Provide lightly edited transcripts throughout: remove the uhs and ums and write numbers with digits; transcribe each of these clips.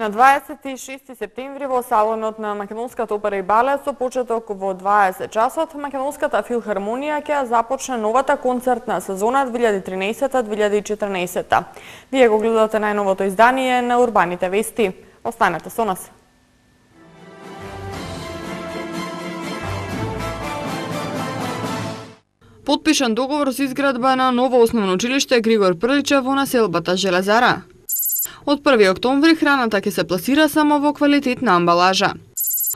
На 26 септември во салонот на Македонската опера и балет со почеток во 20 часот, Македонската филхармонија ќе започне новата концертна сезона 2013-2014. Вие го гледате најновото издание на Урбаните вести. Останете со нас. Потпишан договор за изградба на ново основно училиште Григор Прличев во населбата Железара. Од 1 октомври храната ќе се пласира само во квалитетна амбалажа.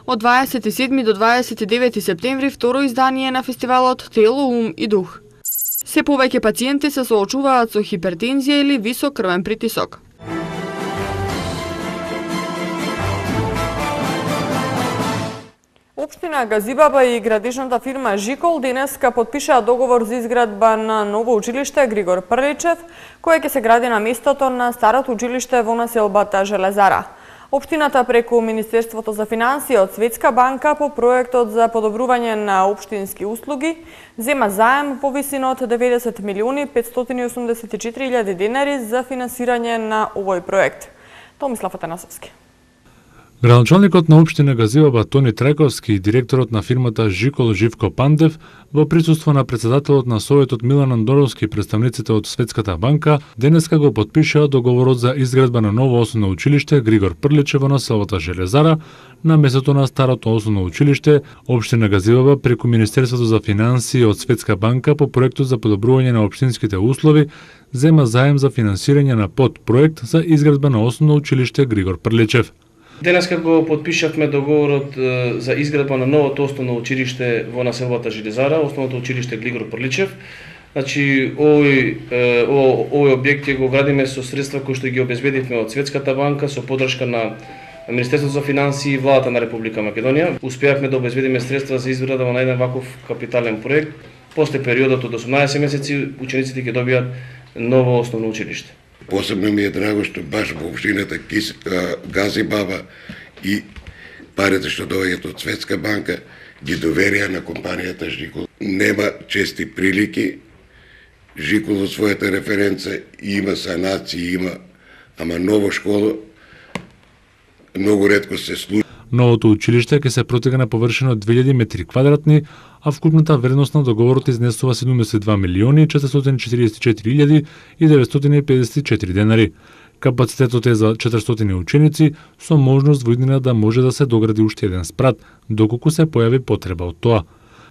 Од 27 до 29 септември второ издание на фестивалот Тело, ум и дух. Се повеќе пациенти се соочуваат со хипертензија или висок крвен притисок. Општина Газибаба и градишната фирма Жикол денеска потпишаа договор за изградба на ново училиште Григор Прличев, кое ќе се гради на местото на старото училиште во населбата Железара. Општината преку Министерството за финансии од Светска банка по проектот за подобрување на општински услуги зема заем во висина од 90 милиони 584 илјади денари за финансирање на овој проект. Томислав Атанасовски. Градоначалникот на општина Газибаба Тони Трајковски и директорот на фирмата Жикол Живко Пандев во присуство на председателот на Советот Милан Андоровски и представниците од Светската банка денеска го потпишаа договорот за изградба на ново основно училиште Григор Прличев во населбата Железара на местото на старото основно училиште. Општина Газибаба преку Министерството за финансии од Светска банка по проектот за подобрување на општинските услови зема заем за финансирање на подпроект за изградба на основно училиште Григор Прличев. Денеска го потпишавме договорот за изградба на новото основно училиште во населбата Железара, основното училиште Григор Прличев. Значи, овој објект ќе го градиме со средства кои што ги обезбедивме од Светската банка со поддршка на Министерството за финансии и владата на Република Македонија. Успеавме да обезбедиме средства за изградба на еден ваков капитален проект. После периодот од 18 месеци учениците ќе добијат ново основно училиште. Посебно ми е драго што баш во општината Газибаба и парите што доаѓаат од Светска банка ги доверија на компанијата Жикол. Нема чести прилики. Жикол во својата референца има санации, има, ама ново школа многу ретко се случи. Новото училиште ќе се протега на површина од 2000 метри квадратни, а вкупната вредност на договорот изнесува 72 милиони 444 илјади и 954 денари. Капацитетот е за 400 ученици, со можност во иднина да може да се догради уште еден спрат, доколку се појави потреба од тоа.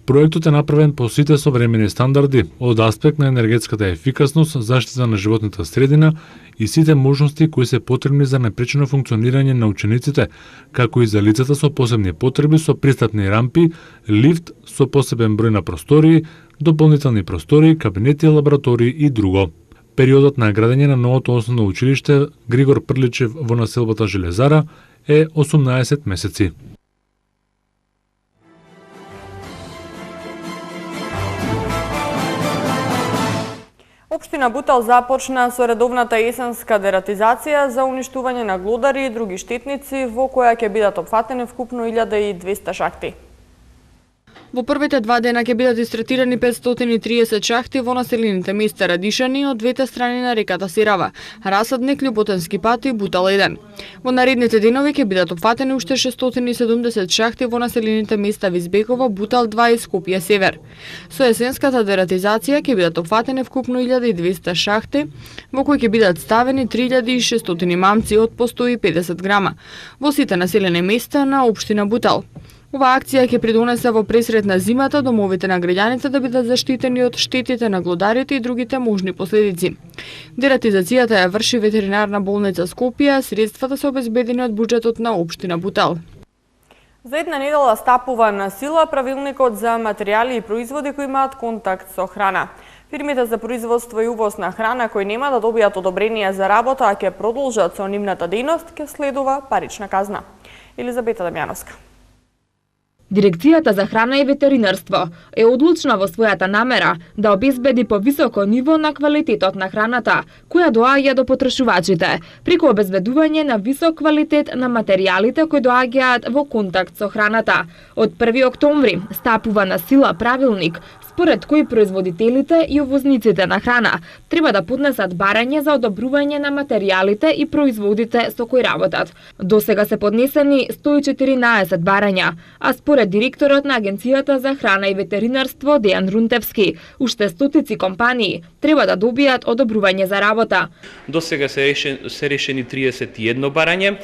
Проектот е направен по сите современи стандарди од аспект на енергетската ефикасност, заштита на животната средина и сите можности кои се потребни за непречено функционирање на учениците, како и за лицата со посебни потреби со пристапни рампи, лифт со посебен број на простории, дополнителни простории, кабинети, лаборатории и друго. Периодот на градење на новото основно училиште Григор Прличев во населбата Железара е 18 месеци. Општина Бутал започна со редовната есенска дератизација за уништување на глодари и други штетници во која ќе бидат опфатени вкупно 1200 шахти. Во првите 2 дена ќе бидат истретирани 530 шахти во населените места Радишани од двете страни на реката Сирава, Расадник, Љуботенски пат и Бутал 1. Во наредните денови ќе бидат опфатени уште 670 шахти во населените места Визбекова, Бутал 2 и Скопје Север. Со есенската дератизација ќе бидат опфатени вкупно 1200 шахти, во кои ќе бидат ставени 3600 мамци од по 150 грама во сите населени места на општина Бутал. Ова акција ќе придонесе во пресред на зимата домовите на граѓаните да бидат заштитени од штетите на глодарите и другите можни последици. Дератизацијата ја врши ветеринарна болница Скопје, средствата се обезбедени од буџетот на општина Бутал. За една недела стапува на сила правилникот за материјали и производи кои имаат контакт со храна. Фирмите за производство и увоз на храна кои нема да добијат одобрение за работа, а ќе продолжат со нивната дејност, ќе следува парична казна. Елизабета Дамјановска. Дирекцијата за храна и ветеринарство е одлучна во својата намера да обезбеди повисоко ниво на квалитетот на храната, која доаѓа до потрошувачите, преку обезбедување на висок квалитет на материјалите кои доаѓаат во контакт со храната. Од 1 октомври стапува на сила правилник според кој производителите и увозниците на храна треба да поднесат барање за одобрување на материјалите и производите со кои работат. Досега се поднесени 114 барања, а според директорот на Агенцијата за храна и ветеринарство Дејан Рунтевски, уште стотици компании треба да добијат одобрување за работа. Досега се решени 31 барање.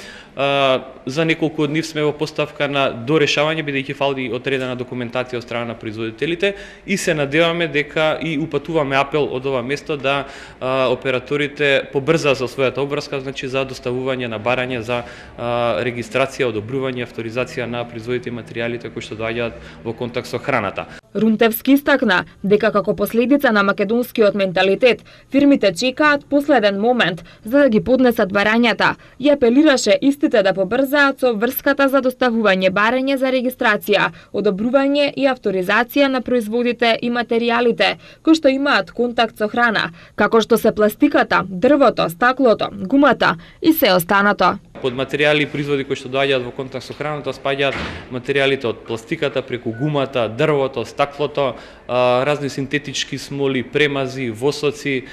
За неколку од нив сме во поставка на дорешавање, бидејќи фали одредена документација од страна на производителите и се надеваме дека и упатуваме апел од ова место да операторите побрзаат со својата обврска, значи за доставување на барање за регистрација, одобрување, авторизација на производите и материјалите кои што доаѓаат во контакт со храната. Рунтевски истакна дека како последица на македонскиот менталитет, фирмите чекаат последен момент за да ги поднесат барањата и апелираше истите да побрзаат со врската за доставување барање за регистрација, одобрување и авторизација на производите и материјалите кои што имаат контакт со храна, како што се пластиката, дрвото, стаклото, гумата и се останато. Под материјали и производи кои што доаѓаат во контакт со храната спаѓаат материјалите од пластиката преку гумата, дрвото, стаклото, разни синтетички смоли, премази, восоци,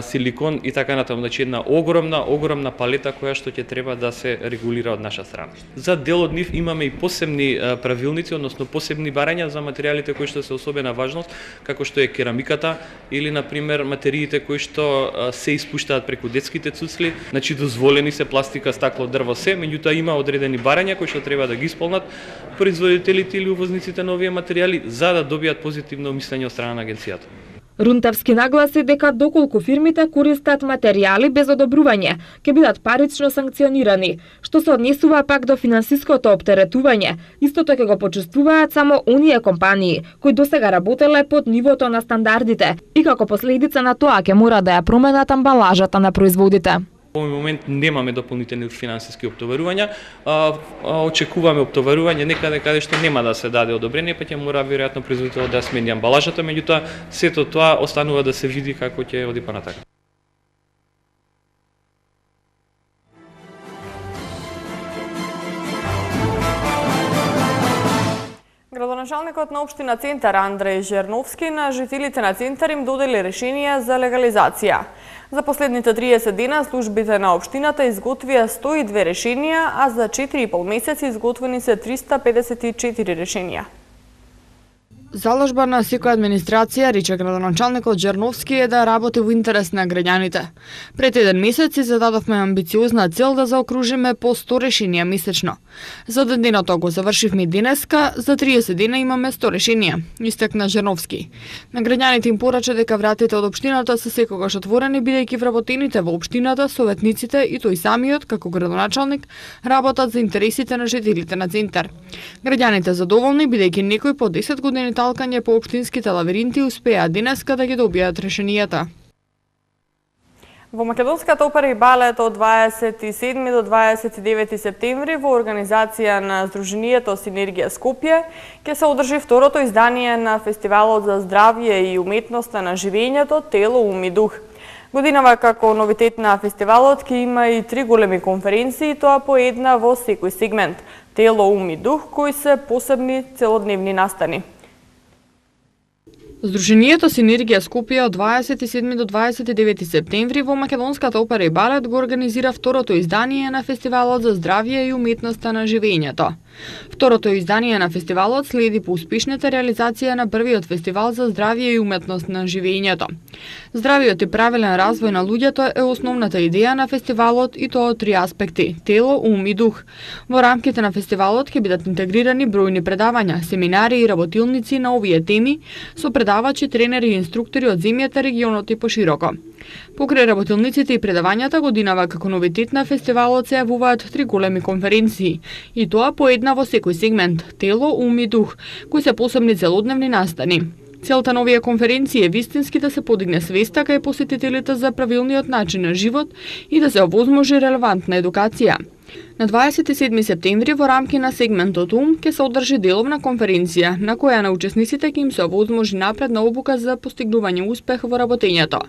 силикон и така натаму. Значи една огромна палета која што ќе треба да се регулира од наша страна. За дел од нив имаме и посебни правилници, односно посебни барања за материјалите кои што се особена важност, како што е керамиката или на пример материите кои што се испуштаат преку детските цуцли. Значи дозволени се пластика, стакло, дрво се, меѓутоа има одредени барања кои што треба да ги исполнат производителите или увозниците на овие материјали за да добијат позитивно мислење од страна на агенцијата. Рунтевски нагласи дека доколку фирмите користат материјали без одобрување, ќе бидат парично санкционирани, што се однесува пак до финансиското оптеретување. Истото ќе го почувствуваат само оние компании кои досега работеле под нивото на стандардите и како последица на тоа ќе мора да ја променат амбалажата на производите. Во овој момент немаме дополнителни финансиски оптоварувања, очекуваме оптоварување некаде каде што нема да се даде одобрение, па ќе мора веројатно производителот да смени амбалажата, меѓутоа сето тоа останува да се види како ќе оди понатака. Градоначалникот на општина Центар Андреј Жерновски на жителите на Центар им додели решение за легализација. За последните 30 дена службите на општината изготвија 102 решенија, а за 4,5 месеци изготвени се 354 решенија. Заложба на секоја администрација, рече градоначалникот Жерновски, е да работи во интерес на граѓаните. Пред 1 месец си зададовме амбициозна цел да заокружиме по 100 решенија месечно. За деното го завршивме денеска, за 30 дена имаме 100 решенија, истакна Жерновски. На граѓаните им порача дека вратите од општината се секогаш отворени, бидејќи вработените во општината, советниците и тој самиот, како градоначалник, работат за интересите на жителите на Центар. Граѓаните задоволни, бидејќи некои по 10 години талкање по општинските лавиринти успеа денеска да ги добијат решенијата. Во Македонската опера и балет од 27 до 29 септември во организација на Сдруженијето Синергија Скопје ќе се одржи второто издание на Фестивалот за здравје и уметноста на живењето Тело, ум и дух. Годинава како новитет на фестивалот ќе има и 3 големи конференции, тоа по една во секој сегмент – Тело, ум и дух, кои се посебни целодневни настани. Сдруженијето Синергија Скопје од 27 до 29 септември во Македонската опера и балет го организира второто издание на Фестивалот за здравје и уметноста на живењето. Второто издание на фестивалот следи по успешната реализација на првиот фестивал за здравје и уметност на живењето. Здравиот и правилен развој на луѓето е основната идеја на фестивалот и тоа од 3 аспекти – тело, ум и дух. Во рамките на фестивалот ќе бидат интегрирани бројни предавања, семинари и работилници на овие теми со предавачи, тренери и инструктори од земјата, регионот и пошироко. Покрај работилниците и предавањата, годинава како новитет на фестивалот се јавуваат 3 големи конференции, и тоа по една во секој сегмент – тело, ум и дух, кои се посебни целодневни настани. Целта на овие конференции е вистински да се подигне свеста кај посетителите за правилниот начин на живот и да се овозможи релевантна едукација. На 27 септември во рамки на сегментот УМ ќе се одржи деловна конференција на која на учесниците ќе им се овозможи напредна обука за постигнување успех во работењето.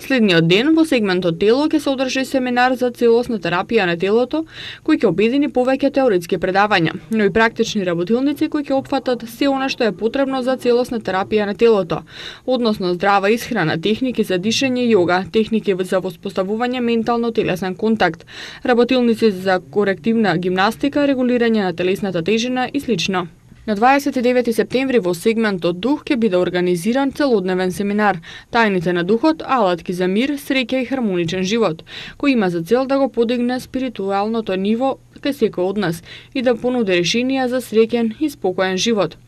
Следниот ден во сегментот тело ќе се одржи семинар за целосна терапија на телото кој ќе обедини повеќе теоретски предавања, но и практични работилници кои ќе опфатат се она што е потребно за целосна терапија на телото, односно здрава исхрана, техники за дишење, јога, техники за воспоставување ментално-телесен контакт, работилници за корективна гимнастика, регулирање на телесната тежина и слично. На 29 септември во сегментот Дух ќе биде организиран целодневен семинар Тајните на духот, алатки за мир, среќа и хармоничен живот, кој има за цел да го подигне спиритуалното ниво кај секој од нас и да понуди решенија за среќен и спокоен живот.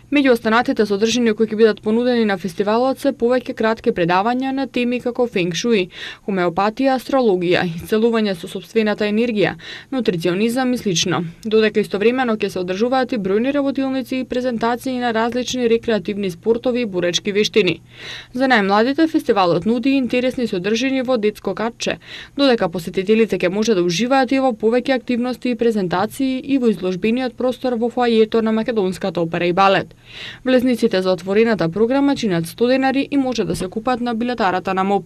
Меѓу останатите содржини кои ќе бидат понудени на фестивалот се повеќе кратки предавања на теми како фенг шуи, хомеопатија, астрологија, исцелување со сопствената енергија, нутриционизам и слично. Додека истовремено ќе се одржуваат и бројни работилници и презентации на различни рекреативни спортови и боречки вештини. За најмладите фестивалот нуди интересни содржини во детско катче, додека посетителите ќе може да уживаат и во повеќе активности и презентации и во изложбениот простор во фоајето на Македонската опера и балет. Влезниците за отворената програма чинат 100 денари и може да се купат на билетарата на МОП.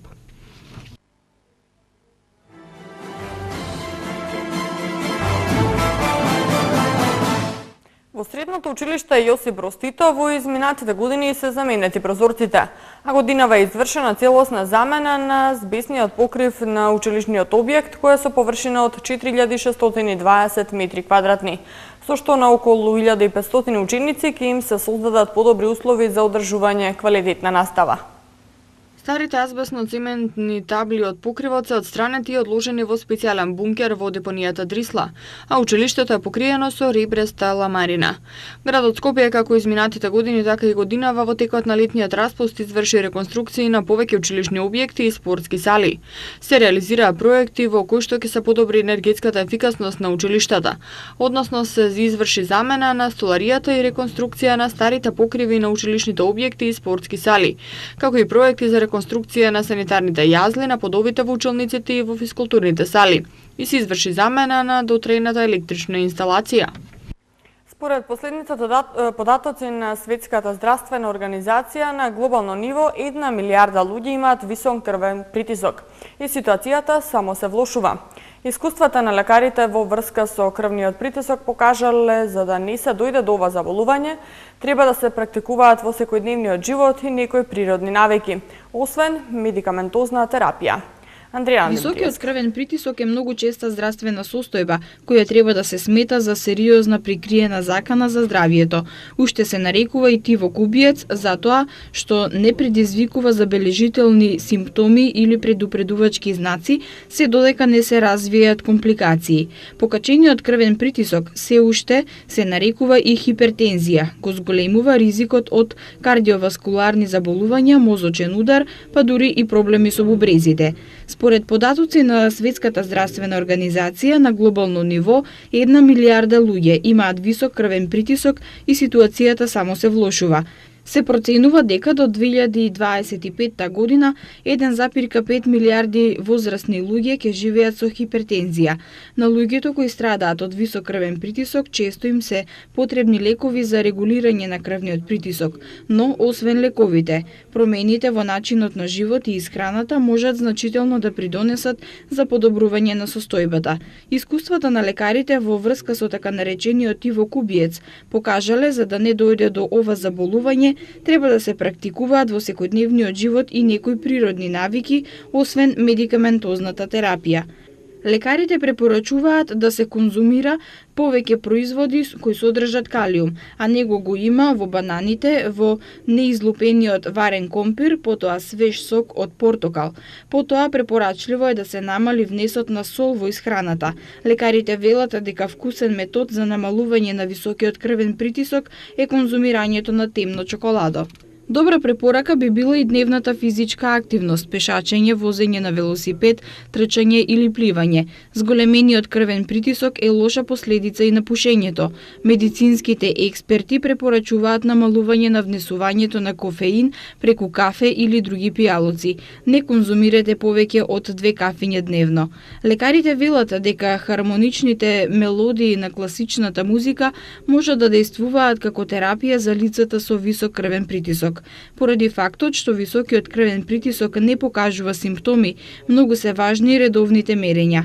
Во средното училиште Јосип Броз Тито во изминатите години се заменети прозорците, а годинава е извршена целосна замена на збесниот покрив на училишниот објект, која со површина од 4620 метри квадратни, со што на околу 1500 ученици ќе им се создадат подобри услови за одржување квалитетна настава. Старите азбесно-цементни табли од покривот се отстранети и одложени во специјален бункер во депонијата Дрисла, а училиштето е покриено со ребреста ламарина. Градот Скопје, како изминатите години, така и годинава во текот на летниот распуст изврши реконструкции на повеќе училишни објекти и спортски сали. Се реализираа проекти во кои што ќе се подобри енергетската ефикасност на училиштата, односно се изврши замена на столаријата и реконструкција на старите покриви на училишните објекти и спортски сали, како и проекти за реконструкција на санитарните јазли на подовите во училниците и во физкултурните сали и се изврши замена на дотрената електрична инсталација. Според последните податоци на Светската здравствена организација, на глобално ниво 1 милиарда луѓе имаат висок крвен притисок и ситуацијата само се влошува. Искуствата на лекарите во врска со крвниот притисок покажале за да не се дојде до ова заболување, треба да се практикуваат во секојдневниот живот и некои природни навики, освен медикаментозна терапија. Високиот крвен притисок е многу честа здравствена состојба, која треба да се смета за сериозна прикриена закана за здравието. Уште се нарекува и тивокубиец, затоа што не предизвикува забележителни симптоми или предупредувачки знаци, се додека не се развијат компликации. Покачениот крвен притисок се уште се нарекува и хипертензија, го зголемува ризикот од кардиоваскуларни заболувања, мозочен удар, па дури и проблеми со бубрезите. Според податоци на Светската здравствена организација, на глобално ниво 1 милиарда луѓе имаат висок крвен притисок и ситуацијата само се влошува. Се проценува дека до 2025 година 1,5 милиарди возрастни луѓе ќе живеат со хипертензија. На луѓето кои страдаат од висок крвен притисок често им се потребни лекови за регулирање на крвниот притисок, но освен лековите, промените во начинот на живот и исхраната можат значително да придонесат за подобрување на состојбата. Искуствата на лекарите во врска со така наречениот тивокубиец покажале за да не дојде до ова заболување треба да се практикуваат во секојдневниот живот и некои природни навики, освен медикаментозната терапија. Лекарите препорачуваат да се конзумира повеќе производи кои содржат калиум, а него го има во бананите, во неизлупениот варен компир, потоа свеж сок од портокал. Потоа препорачливо е да се намали внесот на сол во исхраната. Лекарите велат дека вкусен метод за намалување на високиот крвен притисок е конзумирањето на темно чоколадо. Добра препорака би била и дневната физичка активност, пешачење, возење на велосипед, трчање или пливање. Зголемениот крвен притисок е лоша последица и на пушењето. Медицинските експерти препорачуваат намалување на внесувањето на кофеин преку кафе или други пијалоци. Не конзумирате повеќе од 2 кафиња дневно. Лекарите велат дека хармоничните мелодии на класичната музика можат да дејствуваат како терапија за лицата со висок крвен притисок. Поради фактот што високиот крвен притисок не покажува симптоми, многу се важни редовните мерења.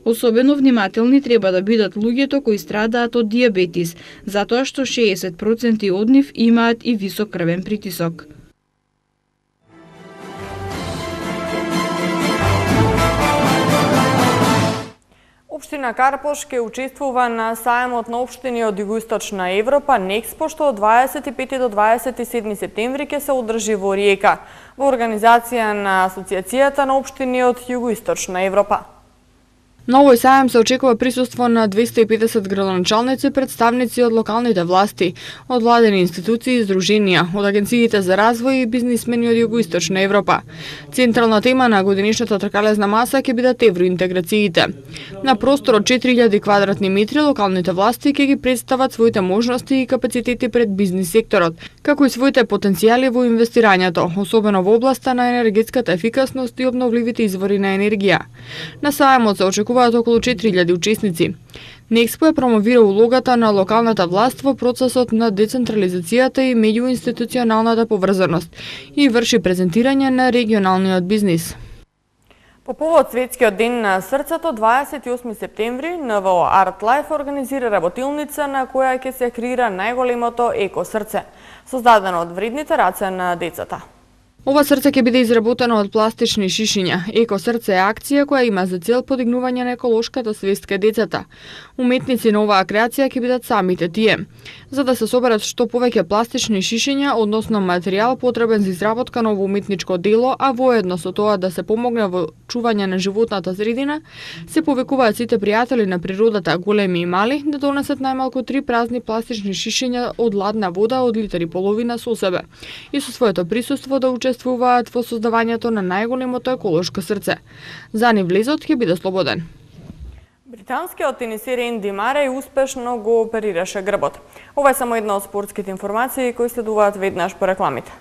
Особено внимателни треба да бидат луѓето кои страдаат од дијабетис, затоа што 60% од нив имаат и висок крвен притисок. Општина Карпош ке учествува на сајмот на општини од Југоисточна Европа Некспо, што од 25 до 27 септември ке се одржи во Риека, во организација на Асоциацијата на општини од Југоисточна Европа. На овој сајам се очекува присуство на 250 градоначалници, представници од локалните власти, од владени институции и здруженија, од агенциите за развој и бизнисмени од Југоисточна Европа. Централна тема на годинишната тркалезна маса ќе бидат евроинтеграциите. На простор од 4000 квадратни метри локалните власти ќе ги представат своите можности и капацитети пред бизнис секторот, како и своите потенцијали во инвестирањето, особено во областа на енергетската ефикасност и обновливите извори на енергија. На сајамот се очекува околу 4000 учесници. Некспо ја промовира улогата на локалната власт во процесот на децентрализацијата и меѓуинституционалната поврзаност и врши презентирање на регионалниот бизнис. По повод Светскиот ден на срцето, 28 септември, НВО Арт Лайф организира работилница на која ќе се креира најголемото еко срце, создадено од вредните раце на децата. Ова срце ќе биде изработено од пластични шишиња. Еко срце е акција која има за цел подигнување на еколошката свест кај децата. Уметници на оваа креација ќе бидат самите тие. За да се соберат што повеќе пластични шишиња, односно материјал потребен за изработка на ово уметничко дело, а воедно со тоа да се помогне во чување на животната средина, се повикуваат сите пријатели на природата, големи и мали, да донесат најмалку 3 празни пластични шишиња од ладна вода од литар и половина со себе и со своето присуство да учествуваат во создавањето на најголемото еколошко срце. За нив влезот ќе биде слободен. Британскиот тенисер Енди Мареј успешно го оперираше грбот. Ова е само една од спортските информации кои следуваат веднаш по рекламите.